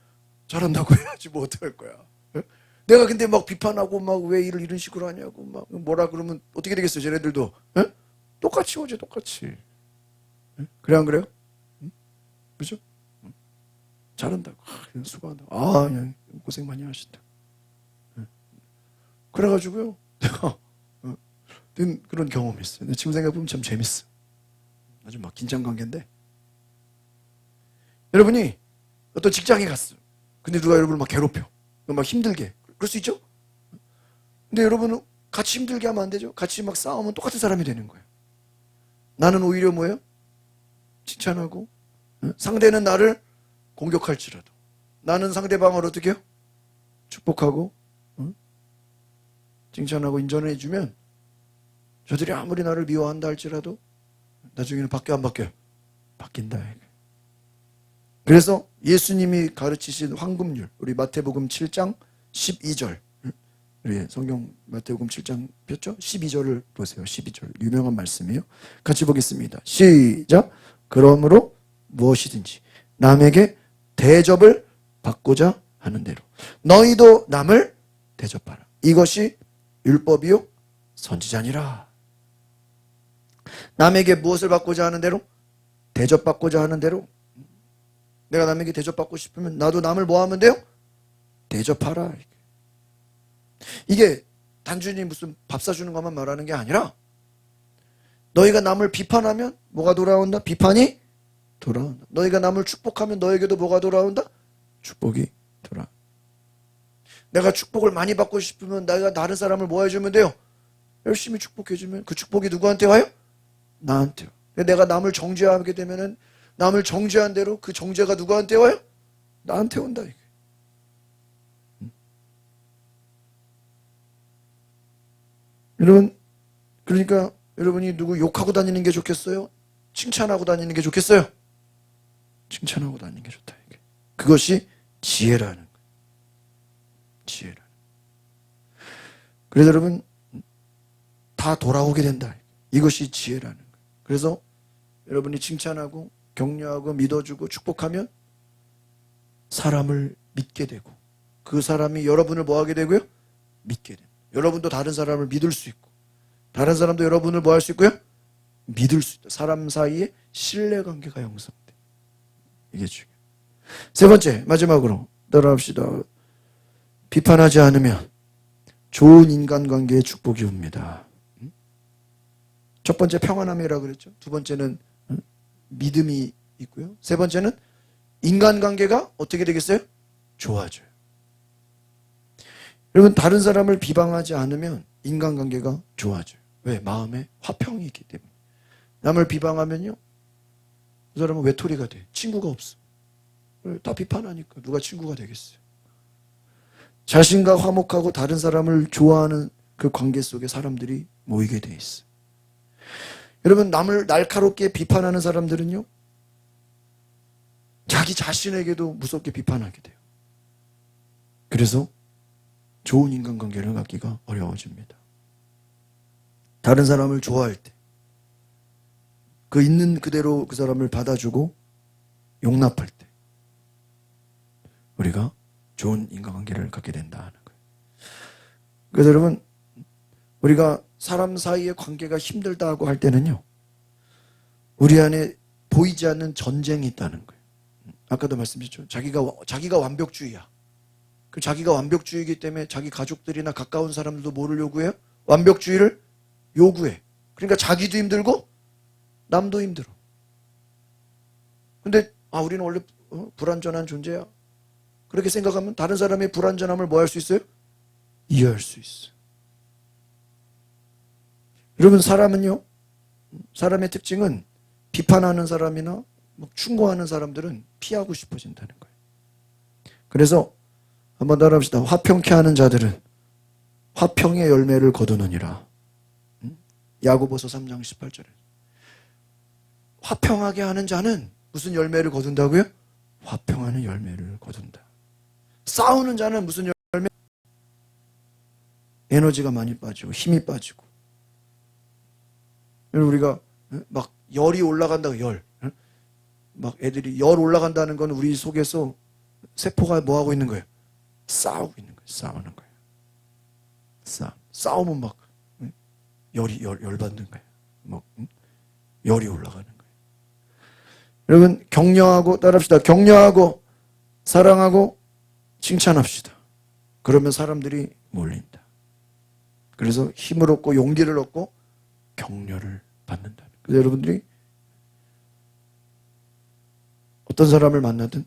잘한다고 해야지 뭐 어떡할 거야. 내가 근데 막 비판하고 막 왜 일을 이런 식으로 하냐고 막 뭐라 그러면 어떻게 되겠어요, 쟤네들도? 똑같이 오지, 똑같이. 그래 안 그래요? 그죠? 잘한다고, 수고한다고, 그냥 고생 많이 하신다. 그래가지고요, 내가 그런 경험이 있어요. 근데 지금 생각해보면 참 재밌어. 아주 막 긴장 관계인데, 여러분이 어떤 직장에 갔어요. 근데 누가 여러분을 막 괴롭혀, 막 힘들게. 그럴 수 있죠? 근데 여러분은 같이 힘들게 하면 안 되죠? 같이 막 싸우면 똑같은 사람이 되는 거예요. 나는 오히려 뭐예요? 칭찬하고, 상대는 나를 공격할지라도 나는 상대방을 어떻게 해요? 축복하고 칭찬하고 인정해 주면 저들이 아무리 나를 미워한다 할지라도 나중에는 바뀌어 안 바뀌어요? 바뀐다. 그래서 예수님이 가르치신 황금률, 우리 마태복음 7장 12절, 우리 성경 마태복음 7장 폈죠? 12절을 보세요. 12절 유명한 말씀이에요. 같이 보겠습니다. 시작. 그러므로 무엇이든지 남에게 대접을 받고자 하는 대로 너희도 남을 대접하라. 이것이 율법이요 선지자니라. 남에게 무엇을 받고자 하는 대로? 대접받고자 하는 대로. 내가 남에게 대접받고 싶으면 나도 남을 뭐 하면 돼요? 대접하라. 이게 단순히 무슨 밥 사주는 것만 말하는 게 아니라 너희가 남을 비판하면 뭐가 돌아온다? 비판이 돌아온다. 너희가 남을 축복하면 너에게도 뭐가 돌아온다? 축복이 돌아. 내가 축복을 많이 받고 싶으면 내가 다른 사람을 뭐 해주면 돼요? 열심히 축복해주면 그 축복이 누구한테 와요? 나한테 와요. 내가 남을 정죄하게 되면은 남을 정죄한 대로 그 정죄가 누구한테 와요? 나한테 온다. 이게. 여러분, 그러니까 여러분이 누구 욕하고 다니는 게 좋겠어요? 칭찬하고 다니는 게 좋겠어요? 칭찬하고 다니는 게 좋다. 이게. 그것이 지혜라는 거예요. 지혜라는. 그래서 여러분 다 돌아오게 된다. 이것이 지혜라는 거예요. 그래서 여러분이 칭찬하고 격려하고 믿어주고 축복하면 사람을 믿게 되고 그 사람이 여러분을 뭐 하게 되고요? 믿게 됩니다. 여러분도 다른 사람을 믿을 수 있고 다른 사람도 여러분을 뭐 할 수 있고요? 믿을 수 있다. 사람 사이에 신뢰관계가 형성돼. 이게 중요해요. 세 번째, 마지막으로 따라합시다. 비판하지 않으면 좋은 인간관계의 축복이 옵니다. 첫 번째 평안함이라고 그랬죠. 두 번째는 믿음이 있고요. 세 번째는 인간관계가 어떻게 되겠어요? 좋아져요. 여러분 다른 사람을 비방하지 않으면 인간관계가 좋아져요. 왜? 마음에 화평이 있기 때문에. 남을 비방하면요 그 사람은 외톨이가 돼. 친구가 없어. 다 비판하니까 누가 친구가 되겠어요. 자신과 화목하고 다른 사람을 좋아하는 그 관계 속에 사람들이 모이게 돼 있어요. 여러분 남을 날카롭게 비판하는 사람들은요 자기 자신에게도 무섭게 비판하게 돼요. 그래서 좋은 인간관계를 갖기가 어려워집니다. 다른 사람을 좋아할 때 그 있는 그대로 그 사람을 받아주고 용납할 때 우리가 좋은 인간관계를 갖게 된다는 거예요. 그래서 여러분 우리가 사람 사이의 관계가 힘들다고 할 때는요 우리 안에 보이지 않는 전쟁이 있다는 거예요. 아까도 말씀드렸죠. 자기가 완벽주의야. 그 자기가 완벽주의이기 때문에 자기 가족들이나 가까운 사람들도 뭐를 요구해요? 완벽주의를 요구해. 그러니까 자기도 힘들고 남도 힘들어. 근데 우리는 원래 불완전한 존재야. 그렇게 생각하면 다른 사람의 불완전함을 뭐 할 수 있어요? 이해할 수 있어요. 여러분 사람은요 사람의 특징은 비판하는 사람이나 충고하는 사람들은 피하고 싶어진다는 거예요. 그래서 한번 따라합시다. 화평케 하는 자들은 화평의 열매를 거두느니라. 야고보서 3장 18절에 화평하게 하는 자는 무슨 열매를 거둔다고요? 화평하는 열매를 거둔다. 싸우는 자는 무슨 열매? 에너지가 많이 빠지고 힘이 빠지고. 우리가 막 열이 올라간다고 막 애들이 열 올라간다는 건 우리 속에서 세포가 뭐 하고 있는 거예요? 싸우고 있는 거예요. 싸우는 거예요. 싸우면 막 열받는 거예요. 열이 올라가는 거예요. 여러분 격려하고 따라합시다. 격려하고 사랑하고 칭찬합시다. 그러면 사람들이 몰린다. 그래서 힘을 얻고 용기를 얻고 격려를 받는다. 그래서 여러분들이 어떤 사람을 만나든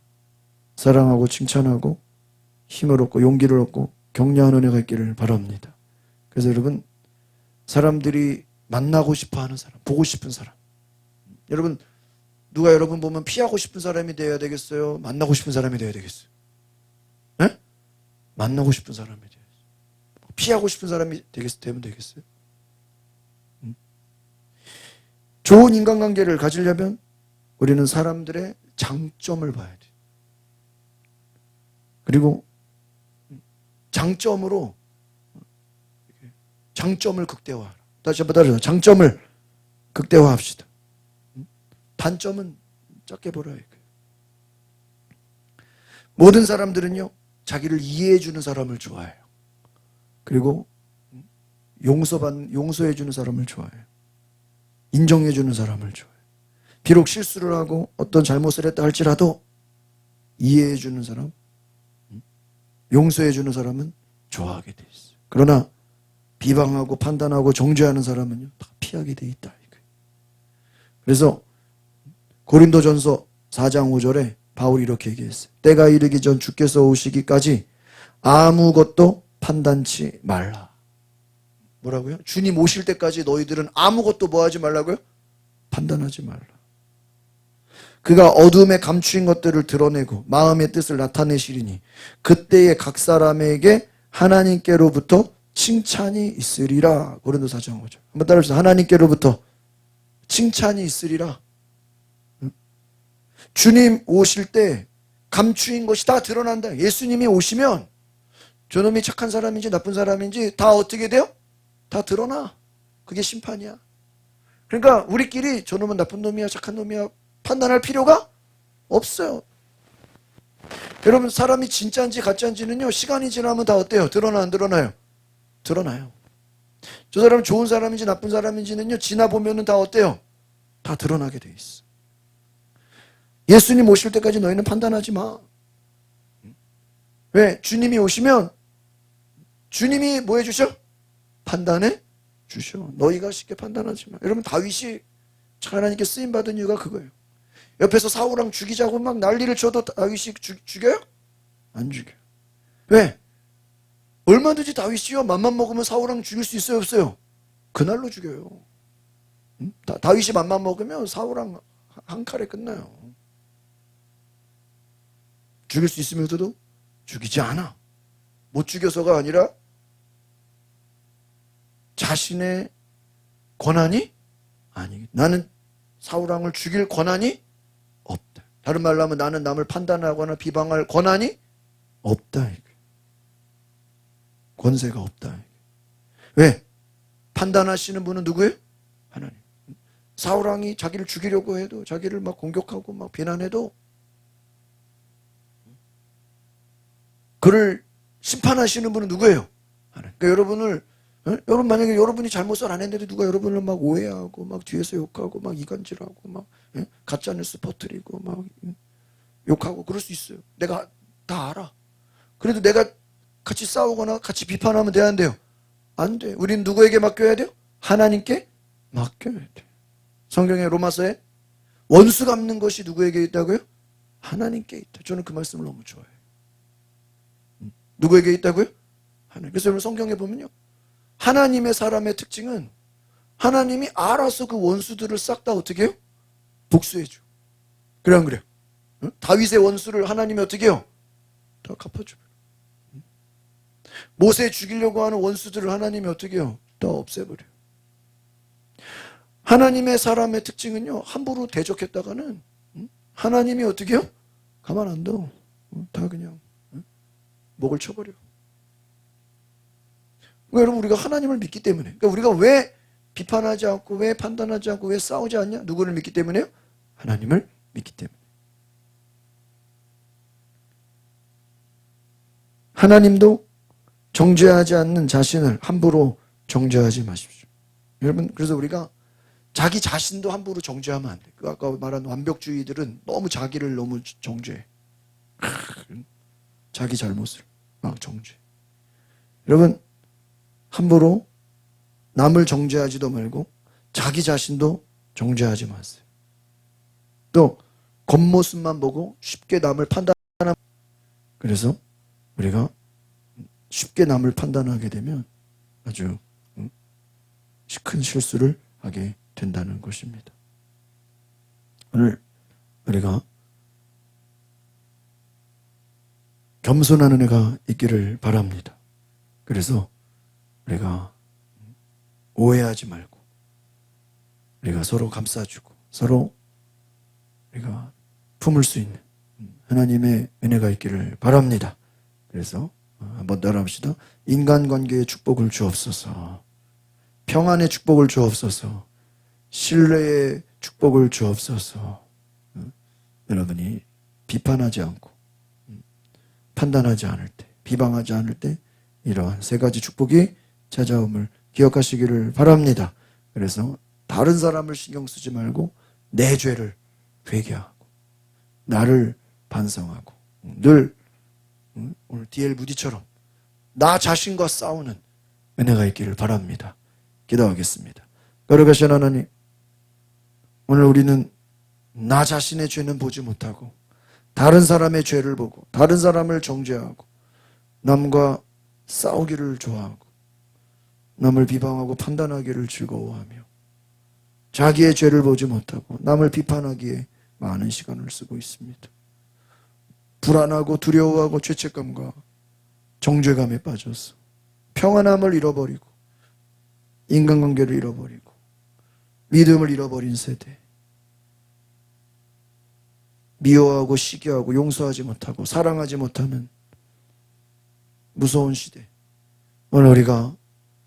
사랑하고 칭찬하고 힘을 얻고 용기를 얻고 격려하는 은혜가 있기를 바랍니다. 그래서 여러분 사람들이 만나고 싶어하는 사람, 보고 싶은 사람. 여러분 누가 여러분 보면 피하고 싶은 사람이 되어야 되겠어요? 만나고 싶은 사람이 되어야 되겠어요? 네? 만나고 싶은 사람이 되어야죠. 피하고 싶은 사람이 되면 되겠어요? 좋은 인간관계를 가지려면 우리는 사람들의 장점을 봐야 돼요. 그리고 장점을 극대화하라. 다시 한번 따라서 장점을 극대화합시다. 단점은 작게 보라. 모든 사람들은요 자기를 이해해주는 사람을 좋아해요. 그리고 용서해주는 사람을 좋아해요. 인정해주는 사람을 좋아해요. 비록 실수를 하고 어떤 잘못을 했다 할지라도 이해해주는 사람, 용서해주는 사람은 좋아하게 돼 있어요. 그러나 비방하고 판단하고 정죄하는 사람은요 다 피하게 돼 있다. 그래서 고린도전서 4장 5절에 바울이 이렇게 얘기했어요. 때가 이르기 전 주께서 오시기까지 아무것도 판단치 말라. 뭐라고요? 주님 오실 때까지 너희들은 아무것도 뭐 하지 말라고요? 판단하지 말라. 그가 어둠에 감추인 것들을 드러내고 마음의 뜻을 나타내시리니 그때에 각 사람에게 하나님께로부터 칭찬이 있으리라. 고린도 4장 5절. 한번 따라해주세요. 하나님께로부터 칭찬이 있으리라. 주님 오실 때 감추인 것이 다 드러난다. 예수님이 오시면 저놈이 착한 사람인지 나쁜 사람인지 다 어떻게 돼요? 다 드러나. 그게 심판이야. 그러니까 우리끼리 저놈은 나쁜 놈이야 착한 놈이야 판단할 필요가 없어요. 여러분 사람이 진짜인지 가짜인지는요 시간이 지나면 다 어때요? 드러나 안 드러나요? 드러나요. 저 사람은 좋은 사람인지 나쁜 사람인지는요 지나보면은 다 어때요? 다 드러나게 돼 있어. 예수님 오실 때까지 너희는 판단하지 마. 왜? 주님이 오시면 주님이 뭐 해주셔? 판단해 주셔. 너희가 쉽게 판단하지 마. 여러분 다윗이 하나님께 쓰임받은 이유가 그거예요. 옆에서 사울왕 죽이자고 막 난리를 쳐도 다윗이 죽여요? 안 죽여요. 왜? 얼마든지 다윗이요 맘만 먹으면 사울왕 죽일 수 있어요 없어요? 그날로 죽여요. 다윗이 맘만 먹으면 사울왕 한 칼에 끝나요. 죽일 수 있으면서도 죽이지 않아. 못 죽여서가 아니라 자신의 권한이 아니. 나는 사울왕을 죽일 권한이 없다. 다른 말로 하면 나는 남을 판단하거나 비방할 권한이 없다. 권세가 없다. 왜? 판단하시는 분은 누구예요? 하나님. 사울왕이 자기를 죽이려고 해도 자기를 막 공격하고 막 비난해도 그를 심판하시는 분은 누구예요? 하나님. 그러니까 여러분을 여러분 만약에 여러분이 잘못을 안 했는데 누가 여러분을 막 오해하고 막 뒤에서 욕하고 막 이간질하고 막 가짜 뉴스 퍼뜨리고 막 욕하고 그럴 수 있어요. 내가 다 알아. 그래도 내가 같이 싸우거나 같이 비판하면 돼야 안 돼요? 안 돼. 우리는 누구에게 맡겨야 돼요? 하나님께 맡겨야 돼. 성경의 로마서에 원수 갚는 것이 누구에게 있다고요? 하나님께 있다. 저는 그 말씀을 너무 좋아해요. 누구에게 있다고요? 하나님. 그래서 여러분 성경에 보면요. 하나님의 사람의 특징은 하나님이 알아서 그 원수들을 싹 다 어떻게 해요? 복수해줘. 그래 안 그래요? 다윗의 원수를 하나님이 어떻게 해요? 다 갚아줘요. 모세 죽이려고 하는 원수들을 하나님이 어떻게 해요? 다 없애버려요. 하나님의 사람의 특징은요. 함부로 대적했다가는 하나님이 어떻게 해요? 가만 안 둬. 다 그냥 목을 쳐버려. 그러니까 여러분 우리가 하나님을 믿기 때문에 그러니까 우리가 왜 비판하지 않고 왜 판단하지 않고 왜 싸우지 않냐? 누구를 믿기 때문에요? 하나님을 믿기 때문에. 하나님도 정죄하지 않는 자신을 함부로 정죄하지 마십시오. 여러분 그래서 우리가 자기 자신도 함부로 정죄하면 안 돼. 아까 말한 완벽주의들은 너무 자기를 너무 정죄해. 자기 잘못을 막 정죄. 여러분 함부로 남을 정죄하지도 말고 자기 자신도 정죄하지 마세요. 또 겉모습만 보고 쉽게 남을 판단하는 그래서 우리가 쉽게 남을 판단하게 되면 아주 큰 실수를 하게 된다는 것입니다. 오늘 우리가 겸손한 은혜가 있기를 바랍니다. 그래서 우리가 오해하지 말고 우리가 서로 감싸주고 서로 우리가 품을 수 있는 하나님의 은혜가 있기를 바랍니다. 그래서 한번 따라합시다. 인간관계의 축복을 주옵소서. 평안의 축복을 주옵소서. 신뢰의 축복을 주옵소서. 여러분이 비판하지 않고 판단하지 않을 때 비방하지 않을 때 이러한 세 가지 축복이 찾아옴을 기억하시기를 바랍니다. 그래서 다른 사람을 신경 쓰지 말고 내 죄를 회개하고 나를 반성하고 늘 오늘 D.L. 무디처럼 나 자신과 싸우는 은혜가 있기를 바랍니다. 기도하겠습니다. 거룩하신 하나님, 오늘 우리는 나 자신의 죄는 보지 못하고 다른 사람의 죄를 보고 다른 사람을 정죄하고 남과 싸우기를 좋아하고 남을 비방하고 판단하기를 즐거워하며 자기의 죄를 보지 못하고 남을 비판하기에 많은 시간을 쓰고 있습니다. 불안하고 두려워하고 죄책감과 정죄감에 빠져서 평안함을 잃어버리고 인간관계를 잃어버리고 믿음을 잃어버린 세대, 미워하고 시기하고 용서하지 못하고 사랑하지 못하는 무서운 시대. 오늘 우리가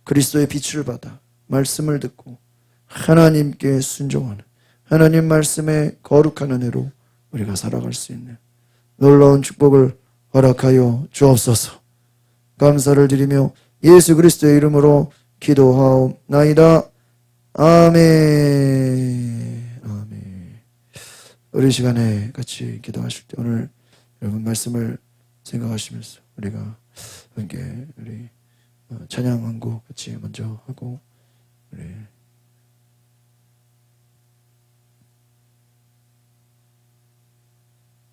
그리스도의 빛을 받아 말씀을 듣고 하나님께 순종하는 하나님 말씀에 거룩한 은혜로 우리가 살아갈 수 있는 놀라운 축복을 허락하여 주옵소서. 감사를 드리며 예수 그리스도의 이름으로 기도하옵나이다. 아멘. 아멘. 우리 시간에 같이 기도하실 때 오늘 여러분 말씀을 생각하시면서 우리가 함께 우리 찬양 한 곡 같이 먼저 하고 우리